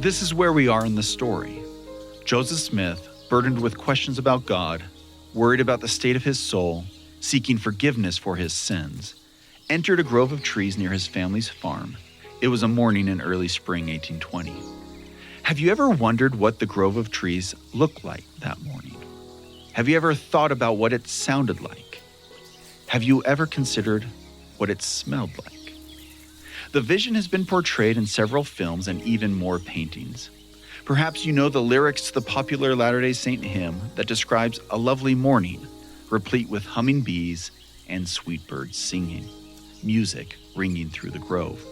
This is where we are in the story. Joseph Smith, burdened with questions about God, worried about the state of his soul, seeking forgiveness for his sins, entered a grove of trees near his family's farm. It was a morning in early spring 1820. Have you ever wondered what the grove of trees looked like that morning? Have you ever thought about what it sounded like? Have you ever considered what it smelled like? The vision has been portrayed in several films and even more paintings. Perhaps you know the lyrics to the popular Latter-day Saint hymn that describes a lovely morning, replete with humming bees and sweet birds singing, music ringing through the grove.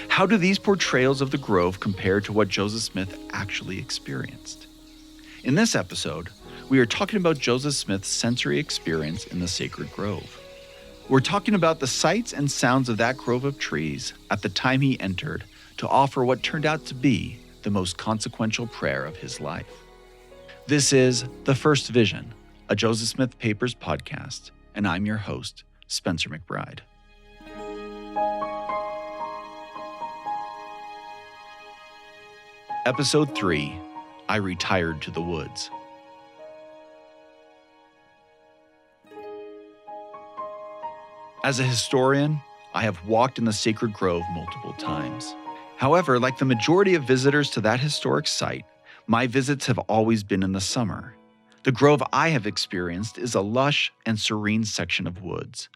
How do these portrayals of the grove compare to what Joseph Smith actually experienced? In this episode, we are talking about Joseph Smith's sensory experience in the sacred grove. We're talking about the sights and sounds of that grove of trees at the time he entered to offer what turned out to be the most consequential prayer of his life. This is The First Vision, a Joseph Smith Papers podcast, and I'm your host, Spencer McBride. Episode 3, I Retired to the Woods. As a historian, I have walked in the sacred grove multiple times. However, like the majority of visitors to that historic site, my visits have always been in the summer. The grove I have experienced is a lush and serene section of woods.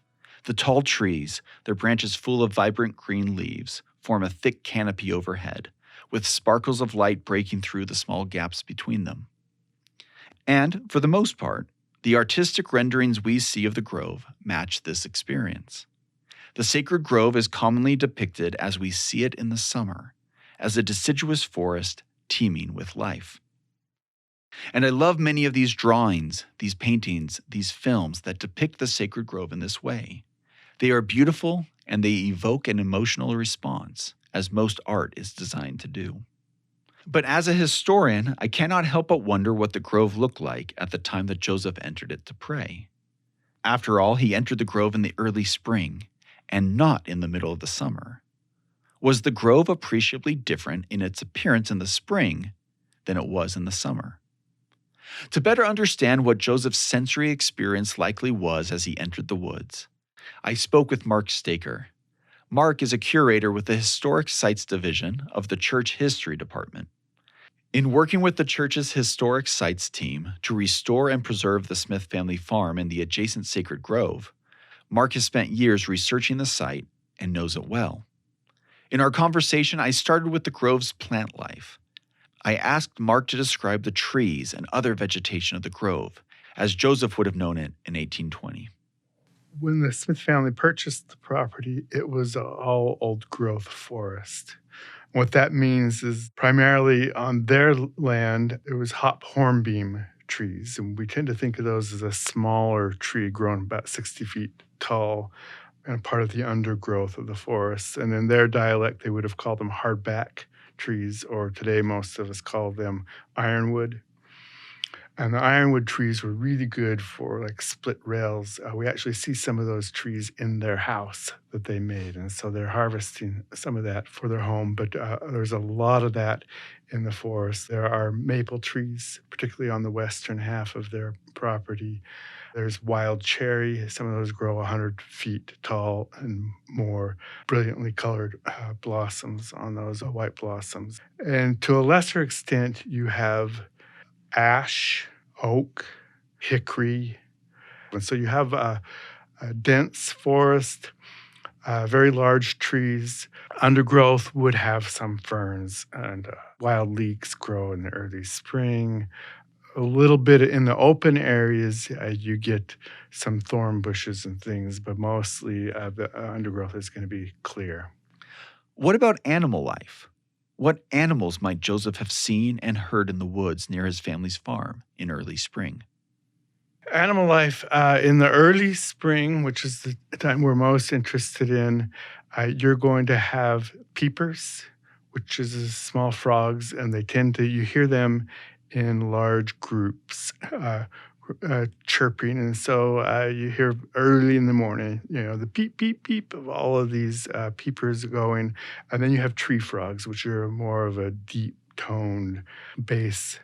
The tall trees, their branches full of vibrant green leaves, form a thick canopy overhead, with sparkles of light breaking through the small gaps between them. And, for the most part, the artistic renderings we see of the grove match this experience. The sacred grove is commonly depicted as we see it in the summer, as a deciduous forest teeming with life. And I love many of these drawings, these paintings, these films that depict the sacred grove in this way. They are beautiful and they evoke an emotional response, as most art is designed to do. But as a historian, I cannot help but wonder what the grove looked like at the time that Joseph entered it to pray. After all, he entered the grove in the early spring, and not in the middle of the summer. Was the grove appreciably different in its appearance in the spring than it was in the summer? To better understand what Joseph's sensory experience likely was as he entered the woods, I spoke with Mark Staker. Mark is a curator with the Historic Sites Division of the Church History Department. In working with the church's Historic Sites team to restore and preserve the Smith family farm and the adjacent sacred grove, Mark has spent years researching the site and knows it well. In our conversation, I started with the grove's plant life. I asked Mark to describe the trees and other vegetation of the grove, as Joseph would have known it in 1820. When the Smith family purchased the property, it was all old growth forest. What that means is primarily on their land, it was hop hornbeam trees. And we tend to think of those as a smaller tree grown about 60 feet tall and part of the undergrowth of the forest. And in their dialect, they would have called them hardback trees, or today most of us call them ironwood. And the ironwood trees were really good for like split rails. We actually see some of those trees in their house that they made. And so they're harvesting some of that for their home. But there's a lot of that in the forest. There are maple trees, particularly on the western half of their property. There's wild cherry. Some of those grow 100 feet tall and more, brilliantly colored blossoms on those, white blossoms. And to a lesser extent, you have ash, oak, hickory. And so you have a dense forest, very large trees. Undergrowth would have some ferns, and wild leeks grow in the early spring. A little bit in the open areas, you get some thorn bushes and things, but mostly the undergrowth is going to be clear. What about animal life? What animals might Joseph have seen and heard in the woods near his family's farm in early spring? Animal life in the early spring, which is the time we're most interested in, you're going to have peepers, which is small frogs, and you hear them in large groups chirping. And so you hear early in the morning, the peep, peep, peep of all of these peepers going. And then you have tree frogs, which are more of a deep toned bass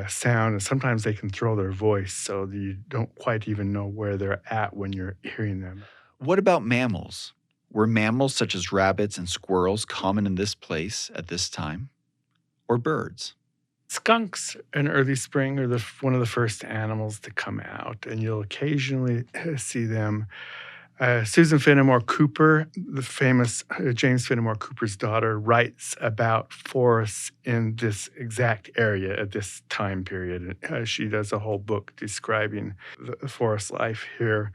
sound. And sometimes they can throw their voice so that you don't quite even know where they're at when you're hearing them. What about mammals? Were mammals such as rabbits and squirrels common in this place at this time? Or birds? Skunks in early spring are one of the first animals to come out, and you'll occasionally see them. Susan Fenimore Cooper, the famous James Fenimore Cooper's daughter, writes about forests in this exact area at this time period. She does a whole book describing the forest life here.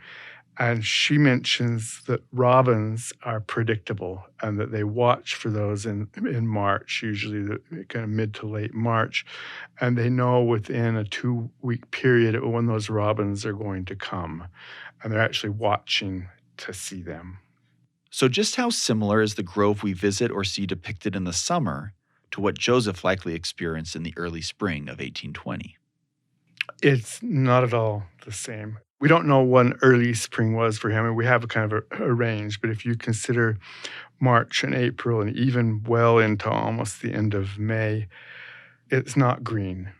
And she mentions that robins are predictable and that they watch for those in March, usually the kind of mid to late March. And they know within a 2-week period when those robins are going to come. And they're actually watching to see them. So, just how similar is the grove we visit or see depicted in the summer to what Joseph likely experienced in the early spring of 1820? It's not at all the same. We don't know when early spring was for him, and we have a kind of a range, but if you consider March and April and even well into almost the end of May, it's not green.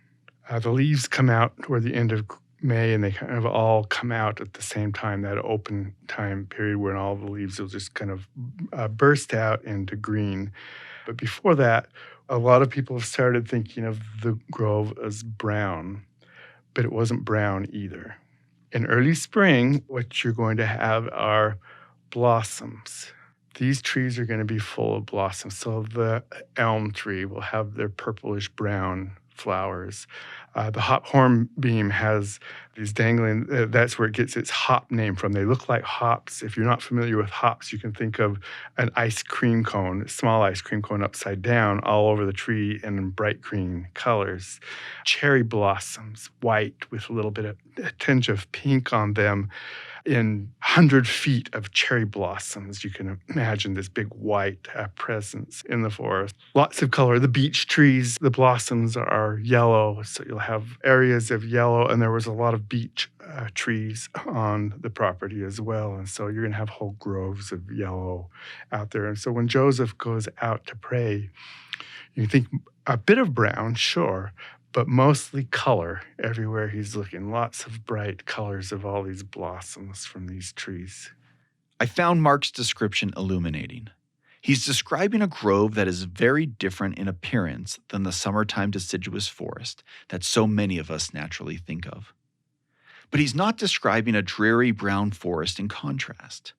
The leaves come out toward the end of May, and they kind of all come out at the same time, that open time period when all the leaves will just kind of burst out into green. But before that, a lot of people have started thinking of the grove as brown, but it wasn't brown either. In early spring, what you're going to have are blossoms. These trees are going to be full of blossoms. So the elm tree will have their purplish brown flowers. The hop hornbeam has these dangling, that's where it gets its hop name from. They look like hops. If you're not familiar with hops, you can think of an ice cream cone, a small ice cream cone upside down all over the tree in bright green colors. Cherry blossoms, white with a little bit of a tinge of pink on them. In 100 feet of cherry blossoms, you can imagine this big white presence in the forest. Lots of color. The beech trees, the blossoms are yellow, so you'll have areas of yellow, and there was a lot of beech trees on the property as well. And so you're going to have whole groves of yellow out there. And so when Joseph goes out to pray, you think a bit of brown, sure, but mostly color everywhere he's looking. Lots of bright colors of all these blossoms from these trees. I found Mark's description illuminating. He's describing a grove that is very different in appearance than the summertime deciduous forest that so many of us naturally think of. But he's not describing a dreary brown forest in contrast.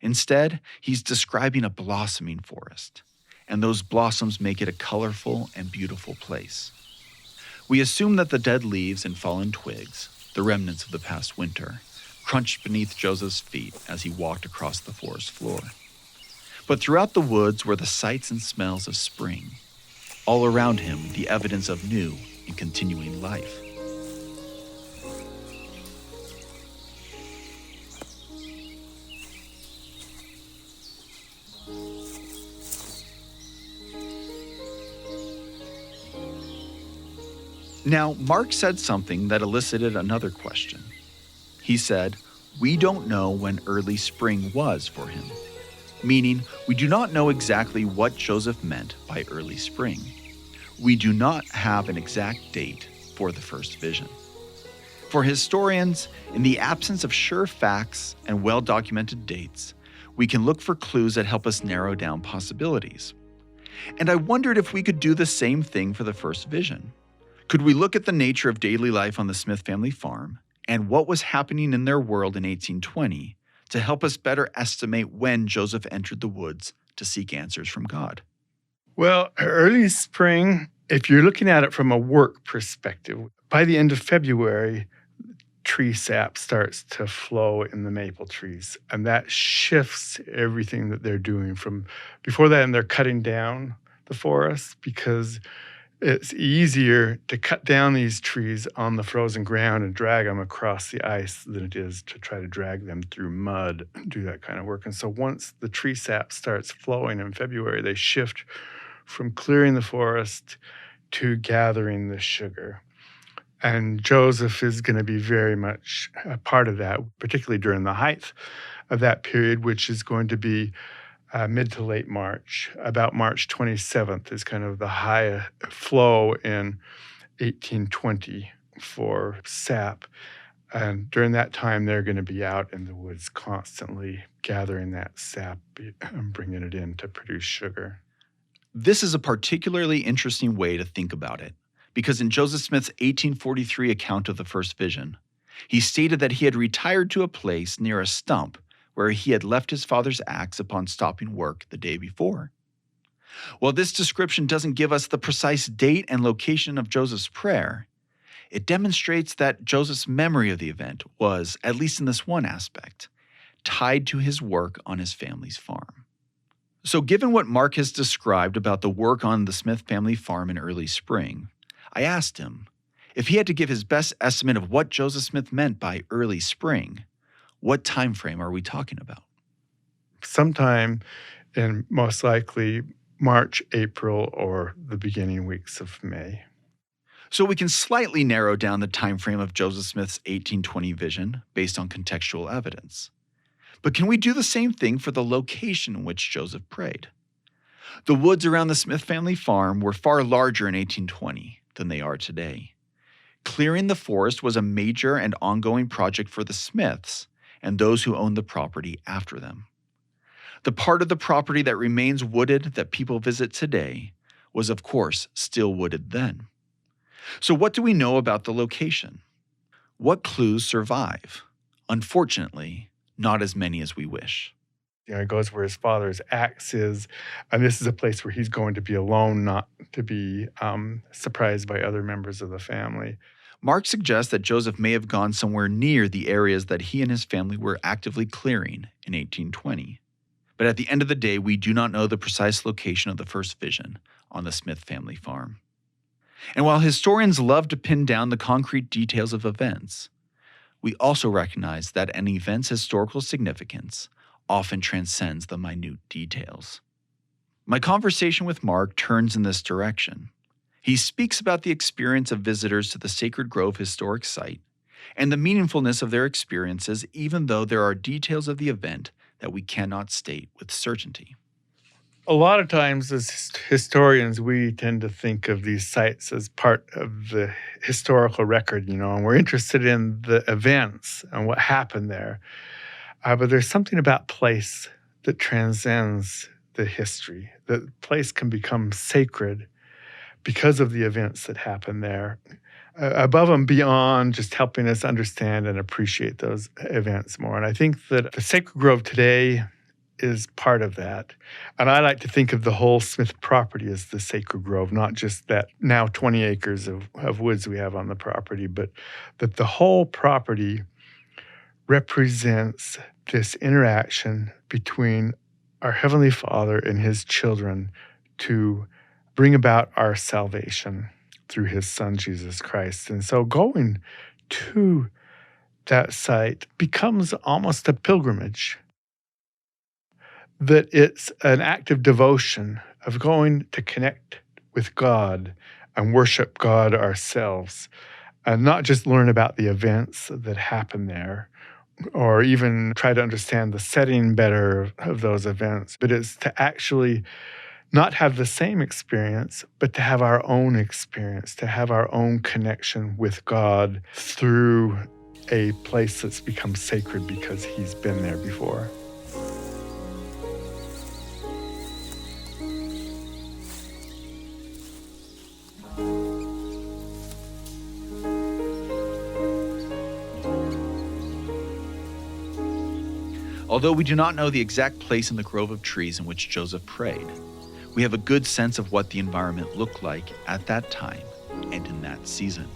Instead, he's describing a blossoming forest, and those blossoms make it a colorful and beautiful place. We assume that the dead leaves and fallen twigs, the remnants of the past winter, crunched beneath Joseph's feet as he walked across the forest floor. But throughout the woods were the sights and smells of spring. All around him, the evidence of new and continuing life. Now, Mark said something that elicited another question. He said, "We don't know when early spring was for him," meaning we do not know exactly what Joseph meant by early spring. We do not have an exact date for the first vision. For historians, in the absence of sure facts and well-documented dates, we can look for clues that help us narrow down possibilities. And I wondered if we could do the same thing for the first vision. Could we look at the nature of daily life on the Smith family farm and what was happening in their world in 1820 to help us better estimate when Joseph entered the woods to seek answers from God? Well, early spring, if you're looking at it from a work perspective, by the end of February, tree sap starts to flow in the maple trees, and that shifts everything that they're doing from before that. And they're cutting down the forest because it's easier to cut down these trees on the frozen ground and drag them across the ice than it is to try to drag them through mud and do that kind of work. And so once the tree sap starts flowing in February, they shift from clearing the forest to gathering the sugar. And Joseph is going to be very much a part of that, particularly during the height of that period, which is going to be mid to late March. About March 27th is kind of the high flow in 1820 for sap. And during that time, they're going to be out in the woods constantly gathering that sap and bringing it in to produce sugar. This is a particularly interesting way to think about it, because in Joseph Smith's 1843 account of the first vision, he stated that he had retired to a place near a stump where he had left his father's axe upon stopping work the day before. While this description doesn't give us the precise date and location of Joseph's prayer, it demonstrates that Joseph's memory of the event was, at least in this one aspect, tied to his work on his family's farm. So given what Mark has described about the work on the Smith family farm in early spring, I asked him if he had to give his best estimate of what Joseph Smith meant by early spring, what time frame are we talking about? Sometime in most likely March, April, or the beginning weeks of May. So we can slightly narrow down the time frame of Joseph Smith's 1820 vision based on contextual evidence. But can we do the same thing for the location in which Joseph prayed? The woods around the Smith family farm were far larger in 1820 than they are today. Clearing the forest was a major and ongoing project for the Smiths and those who owned the property after them. The part of the property that remains wooded that people visit today was, of course, still wooded then. So what do we know about the location? What clues survive? Unfortunately, not as many as we wish. He goes where his father's axe is, and this is a place where he's going to be alone, not to be surprised by other members of the family. Mark suggests that Joseph may have gone somewhere near the areas that he and his family were actively clearing in 1820. But at the end of the day, we do not know the precise location of the first vision on the Smith family farm. And while historians love to pin down the concrete details of events, we also recognize that an event's historical significance often transcends the minute details. My conversation with Mark turns in this direction. He speaks about the experience of visitors to the Sacred Grove historic site and the meaningfulness of their experiences, even though there are details of the event that we cannot state with certainty. A lot of times as historians, we tend to think of these sites as part of the historical record, and we're interested in the events and what happened there. But there's something about place that transcends the history. The place can become sacred because of the events that happen there, above and beyond just helping us understand and appreciate those events more. And I think that the Sacred Grove today is part of that. And I like to think of the whole Smith property as the Sacred Grove, not just that now 20 acres of woods we have on the property, but that the whole property represents this interaction between our Heavenly Father and His children to bring about our salvation through His Son, Jesus Christ. And so going to that site becomes almost a pilgrimage, that it's an act of devotion, of going to connect with God and worship God ourselves, and not just learn about the events that happen there, or even try to understand the setting better of those events, but it's to actually not have the same experience, but to have our own experience, to have our own connection with God through a place that's become sacred because He's been there before. Although we do not know the exact place in the grove of trees in which Joseph prayed, we have a good sense of what the environment looked like at that time and in that season.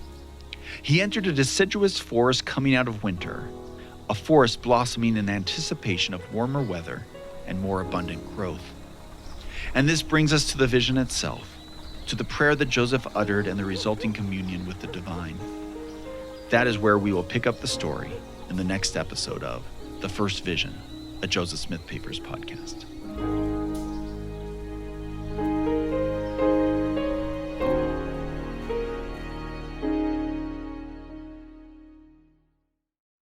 He entered a deciduous forest coming out of winter, a forest blossoming in anticipation of warmer weather and more abundant growth. And this brings us to the vision itself, to the prayer that Joseph uttered and the resulting communion with the divine. That is where we will pick up the story in the next episode of The First Vision, a Joseph Smith Papers podcast.